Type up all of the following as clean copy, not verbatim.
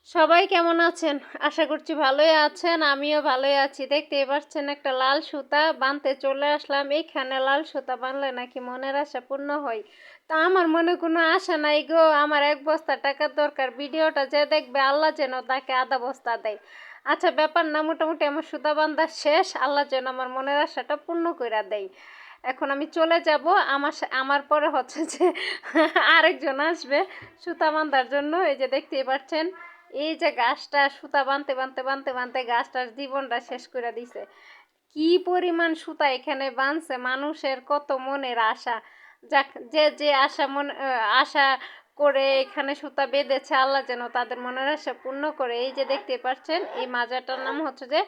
সবাই কেমন আছেন? আশা করছি ভালোই আছেন। আমিও ভালোই আছি। দেখতেই পাচ্ছেন একটা লাল সুতা বানতে চলে আসলাম। এইখানে লাল সুতা বানলে নাকি মনের আশা পূর্ণ হয়। তা আমার মনে কোনো আশা নাই গো। আমার 1 বস্তা টাকার দরকার। ভিডিওটা যে দেখবে আল্লাহ যেন তাকে আধা বস্তা দেয়। আচ্ছা, ব্যাপার না, মোটামুটি আমার সুতা বান্ধা শেষ। আল্লাহ যেন আমার মনের আশাটা পূর্ণ কইরা দেয়। এখন আমি চলে যাব। আমার পরে হচ্ছে যে আরেকজন আসবে সুতা বান্ধার জন্য। এই যে দেখতেই পাচ্ছেন, এই যে গাছটা সুতা বানতে বানতে বানতে বানতে গাছটার জীবনটা শেষ করে দিছে। কি পরিমাণ সুতা এখানে বানছে, মানুষের কত মনের আশা। যাক, যে যে আশা আশা করে এখানে সুতা বেঁধেছে, আল্লাহ যেন তাদের মনের আশা পূর্ণ করে। এই যে দেখতে পাচ্ছেন, এই মাজারটার নাম হচ্ছে যে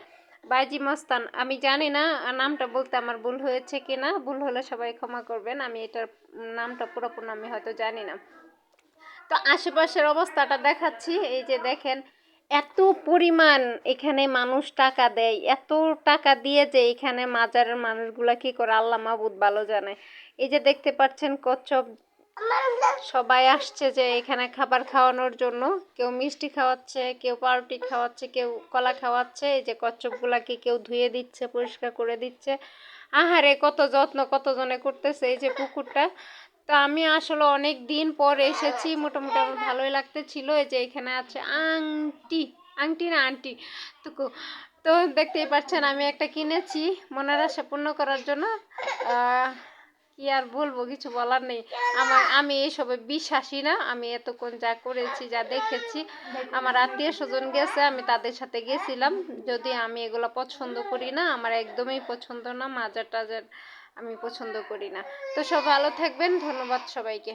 বাইজি মস্তান। আমি জানি না নামটা বলতে আমার ভুল হয়েছে কিনা, ভুল হলে সবাই ক্ষমা করবেন। আমি এটার নামটা পুরোপুরি আমি হয়তো জানি না। তো আশেপাশের অবস্থাটা দেখাচ্ছি। এই যে দেখেন, এত পরিমাণ এখানে মানুষ টাকা দেয়, এত টাকা দিয়ে যে এখানে মাজারের মানুষগুলা কি করে আল্লাহ মাবুদ ভালো জানে। এই যে দেখতে পাচ্ছেন কচ্ছপ, সবাই আসছে যে এখানে খাবার খাওয়ানোর জন্য। কেউ মিষ্টি খাওয়াচ্ছে, কেউ পাউরুটি খাওয়াচ্ছে, কেউ কলা খাওয়াচ্ছে। এই যে কচ্ছপগুলাকে কেউ ধুয়ে দিচ্ছে, পরিষ্কার করে দিচ্ছে। আহারে, কত যত্ন কতজনে করতেছে। এই যে পুকুরটা, তো আমি আসলে অনেক দিন পর এসেছি, মোটামুটি আমার ভালোই লাগতেছিল। এই যে এখানে আছে আংটি, আংটি না আন্টি, তো তো দেখতেই পাচ্ছেন আমি একটা কিনেছি মনের আশা পূর্ণ করার জন্য। কি আর বলবো, কিছু বলার নেই। আমি এইসবে বিশ্বাসী না। আমি এতক্ষণ যা করেছি, যা দেখেছি, আমার আত্মীয় স্বজন গেছে, আমি তাদের সাথে গেছিলাম। যদি আমি এগুলো পছন্দ করি না, আমার একদমই পছন্দ না, মাজার টাজার আমি পছন্দ করি না। তো সব ভালো থাকবেন, ধন্যবাদ সবাইকে।